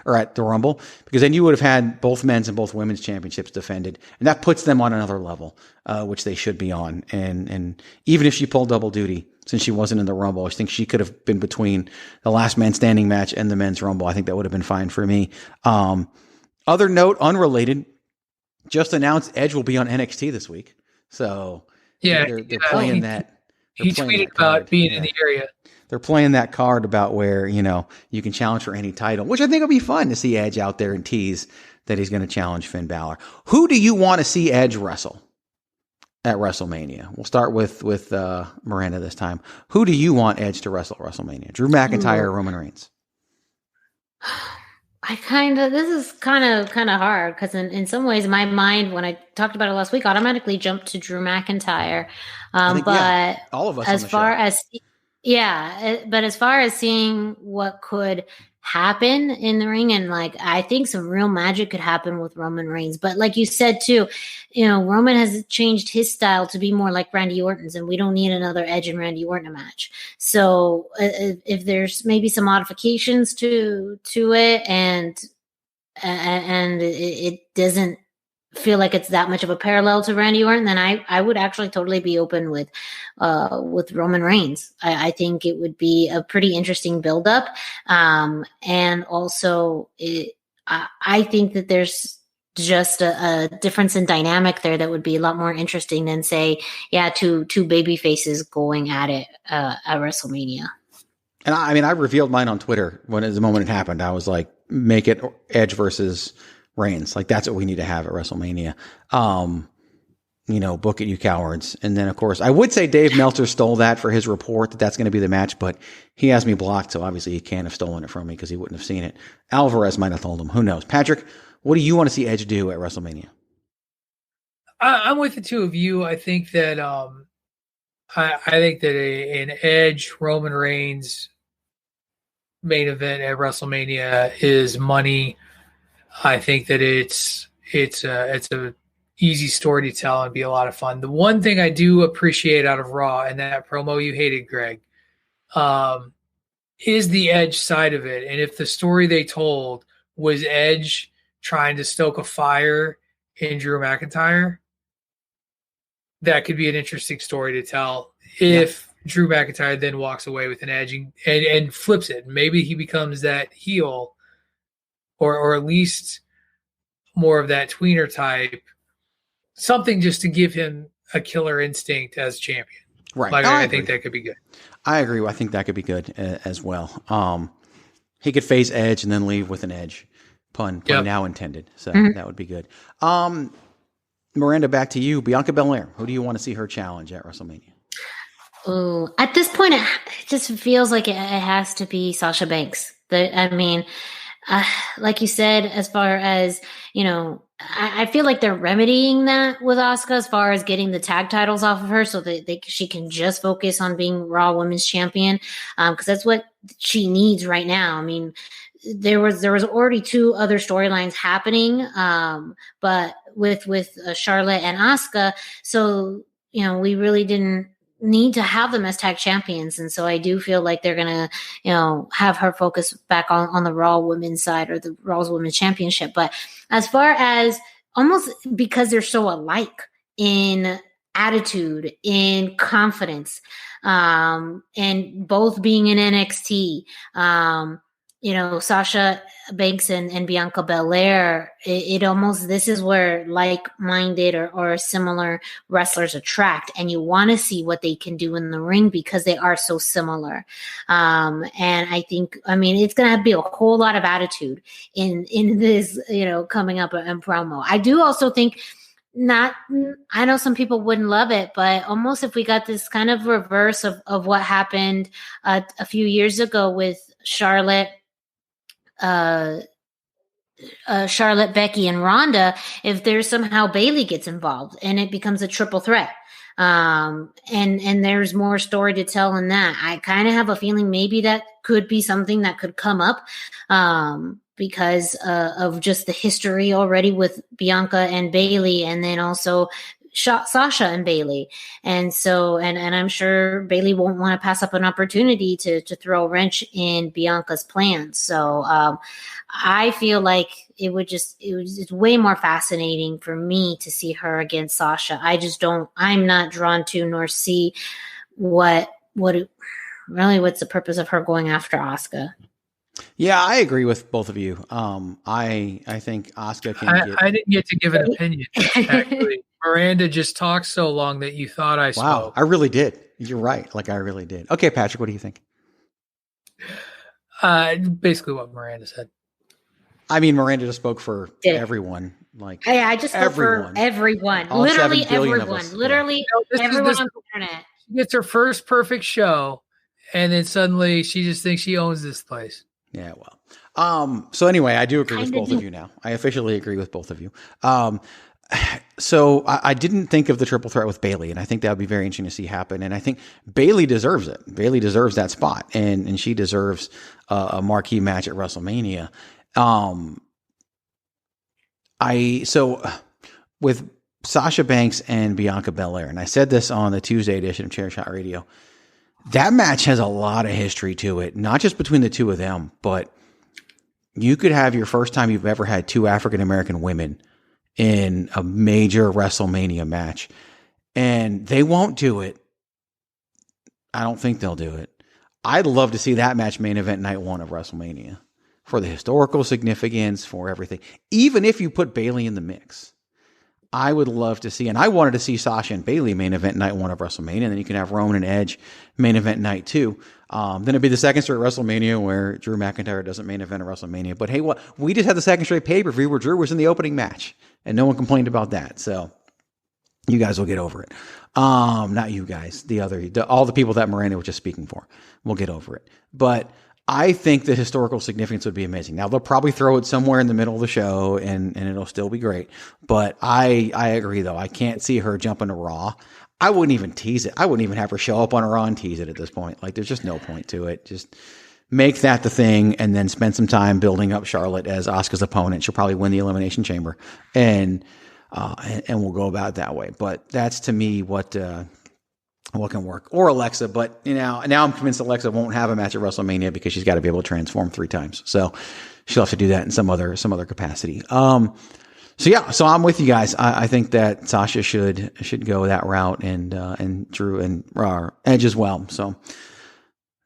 or at the Rumble, because then you would have had both men's and both women's championships defended, and that puts them on another level, which they should be on. And even if she pulled double duty, since she wasn't in the Rumble, I think she could have been between the last man standing match and the men's Rumble. I think that would have been fine for me. Other note, unrelated. Just announced Edge will be on NXT this week. So they're playing that. He tweeted about being in the area. They're playing that card about where, you can challenge for any title, which I think will be fun to see Edge out there and tease that he's going to challenge Finn Balor. Who do you want to see Edge wrestle at WrestleMania? We'll start with Miranda this time. Who do you want Edge to wrestle at WrestleMania? Drew McIntyre or Roman Reigns? This is kind of hard because in some ways my mind, when I talked about it last week, automatically jumped to Drew McIntyre. But all of us as far as seeing what could happen in the ring, and I think some real magic could happen with Roman Reigns. But like you said too, Roman has changed his style to be more like Randy Orton's, and we don't need another Edge and Randy Orton match. So if there's maybe some modifications to it, and it doesn't feel like it's that much of a parallel to Randy Orton, then I would actually totally be open with Roman Reigns. I think it would be a pretty interesting buildup. And also I think that there's just a difference in dynamic there that would be a lot more interesting than, say, two baby faces going at it at WrestleMania. And I revealed mine on Twitter the moment it happened. I was like, make it Edge versus Reigns. Like, that's what we need to have at WrestleMania. Book it, you cowards. And then, of course, I would say Dave Meltzer stole that for his report that that's going to be the match, but he has me blocked, so obviously he can't have stolen it from me because he wouldn't have seen it. Alvarez might have told him. Who knows? Patrick, what do you want to see Edge do at WrestleMania? I'm with the two of you. I think that I think that an Edge Roman Reigns main event at WrestleMania is money. I think that it's a easy story to tell and be a lot of fun. The one thing I do appreciate out of Raw, and that promo you hated, Greg, is the Edge side of it. And if the story they told was Edge trying to stoke a fire in Drew McIntyre, that could be an interesting story to tell. If Drew McIntyre then walks away with an Edge and flips it, maybe he becomes that heel, or at least more of that tweener type, something just to give him a killer instinct as champion. Right. I think that could be good. I agree. I think that could be good as well. He could face Edge and then leave with an Edge. Pun now intended. So that would be good. Miranda, back to you. Bianca Belair. Who do you want to see her challenge at WrestleMania? Oh, at this point, it just feels like it has to be Sasha Banks. Like you said, as far as, I feel like they're remedying that with Asuka as far as getting the tag titles off of her so that she can just focus on being Raw Women's Champion, because that's what she needs right now. I mean, there was already two other storylines happening, but with Charlotte and Asuka, so we really didn't need to have them as tag champions, and so I do feel like they're gonna have her focus back on the Raw Women's side, or the Raw Women's Championship. But as far as, almost because they're so alike in attitude, in confidence, and both being in NXT, Sasha Banks and Bianca Belair, it almost, this is where like-minded or similar wrestlers attract, and you want to see what they can do in the ring because they are so similar. And I think, it's going to be a whole lot of attitude in this, coming up in promo. I do also think, I know some people wouldn't love it, but almost if we got this kind of reverse of what happened a few years ago with Charlotte, Becky, and Ronda, if there's somehow Bayley gets involved and it becomes a triple threat, and there's more story to tell in that, I kind of have a feeling maybe that could be something that could come up, because of just the history already with Bianca and Bayley, and then also Sasha and Bayley. And so, and I'm sure Bayley won't want to pass up an opportunity to throw a wrench in Bianca's plans. So, I feel like it's way more fascinating for me to see her against Sasha. I'm not drawn to nor see what's the purpose of her going after Asuka. Yeah, I agree with both of you. I think Asuka can I didn't get to give an opinion, actually. Miranda just talked so long that you thought I spoke. Wow, I really did. You're right. I really did. Okay, Patrick, what do you think? Basically what Miranda said. Miranda just spoke for everyone. I just spoke for everyone. Literally everyone. Literally everyone on the internet. She gets her first perfect show, and then suddenly she just thinks she owns this place. Yeah, well. So anyway, I do agree with both of you now. I officially agree with both of you. So I didn't think of the triple threat with Bayley, and I think that would be very interesting to see happen. And I think Bayley deserves it. Bayley deserves that spot, and she deserves a marquee match at WrestleMania. With Sasha Banks and Bianca Belair, and I said this on the Tuesday edition of Chairshot Radio, that match has a lot of history to it, not just between the two of them, but you could have your first time you've ever had two African-American women in a major WrestleMania match, and they won't do it. I don't think they'll do it. I'd love to see that match main event night one of WrestleMania. for the historical significance, for everything. Even if you put Bayley in the mix, I would love to see, and I wanted to see Sasha and Bayley main event night 1 of WrestleMania, and then you can have Roman and Edge main event night 2. Then it'd be the second straight WrestleMania where Drew McIntyre doesn't main event at WrestleMania. But hey, what we just had the second straight pay-per-view where Drew was in the opening match, and no one complained about that. So you guys will get over it. Not you guys, all the people that Miranda was just speaking for will get over it. But I think the historical significance would be amazing. Now, they'll probably throw it somewhere in the middle of the show, and it'll still be great. But I agree, though. I can't see her jumping to Raw. I wouldn't even tease it. I wouldn't even have her show up on Raw and tease it at this point. Like, there's just no point to it. Just make that the thing, and then spend some time building up Charlotte as Asuka's opponent. She'll probably win the Elimination Chamber, and we'll go about it that way. But that's, to me, what can work. Or Alexa, but now I'm convinced Alexa won't have a match at WrestleMania because she's got to be able to transform 3 times. So she'll have to do that in some other capacity. So I'm with you guys. I think that Sasha should go that route, and Drew and Edge as well. So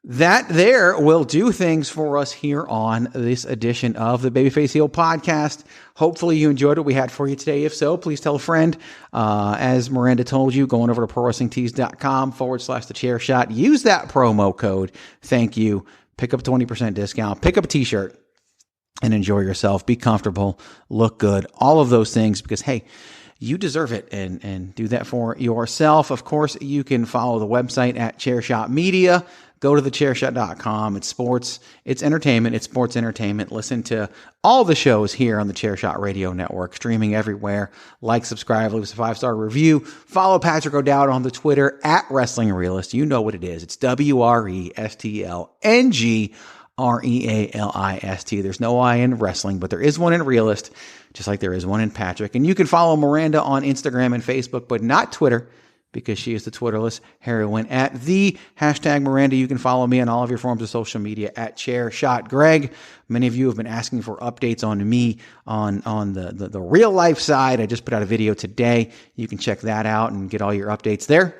that there will do things for us here on this edition of the Babyface Heel Podcast. Hopefully you enjoyed what we had for you today. If so, please tell a friend. As Miranda told you, going over to ProWrestlingTees.com/thechairshot. Use that promo code. Thank you. Pick up 20% discount. Pick up a t-shirt and enjoy yourself. Be comfortable. Look good. All of those things, because, hey, you deserve it, and do that for yourself. Of course, you can follow the website at Chairshot Media. Go to thechairshot.com. It's sports. It's entertainment. It's sports entertainment. Listen to all the shows here on the Chairshot Radio Network, streaming everywhere. Like, subscribe, leave us a 5-star review. Follow Patrick O'Dowd on the Twitter at Wrestling Realist. You know what it is. It's WRESTLNGREALIST. There's no I in wrestling, but there is one in realist, just like there is one in Patrick. And you can follow Miranda on Instagram and Facebook, but not Twitter, because she is the Twitterless heroine at the #Miranda. You can follow me on all of your forms of social media at Chairshot Greg. Many of you have been asking for updates on me on the real life side. I just put out a video today. You can check that out and get all your updates there.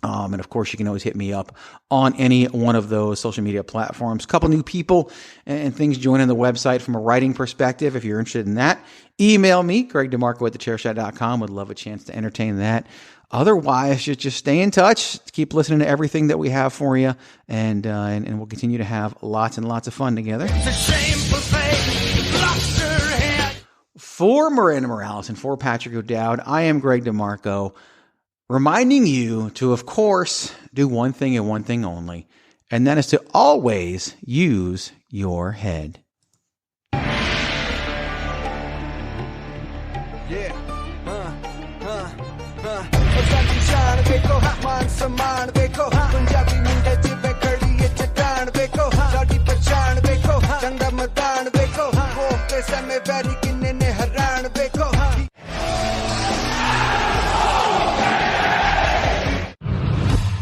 And of course, you can always hit me up on any one of those social media platforms. A couple new people and things joining the website from a writing perspective. If you're interested in that, email me, Greg DeMarco at thechairshot.com. Would love a chance to entertain that. Otherwise, just stay in touch. Keep listening to everything that we have for you, and we'll continue to have lots and lots of fun together. It's a shameful thing. Lost her head. For Miranda Morales and for Patrick O'Dowd, I am Greg DeMarco, reminding you to, of course, do one thing and one thing only, and that is to always use your head.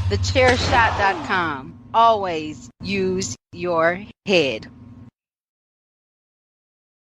TheChairshot.com. Always use your head.